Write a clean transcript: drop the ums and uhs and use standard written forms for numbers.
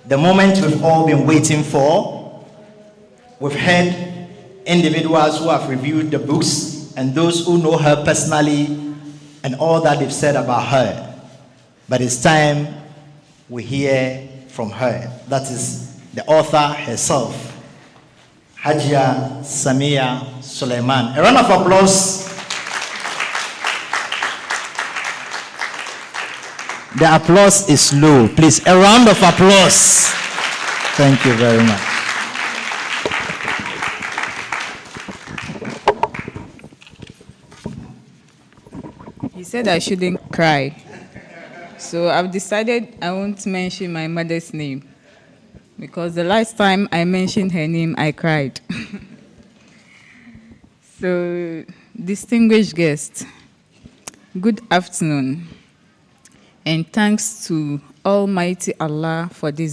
the moment we've all been waiting for. We've heard individuals who have reviewed the books and those who know her personally and all that they've said about her. But it's time we hear from her. That is the author herself, Hajia Samiha Sulleyman. A round of applause. The applause is low. Please, a round of applause. Thank you very much. He said I shouldn't cry. So I've decided I won't mention my mother's name, because the last time I mentioned her name, I cried. So, distinguished guests, good afternoon, and thanks to Almighty Allah for this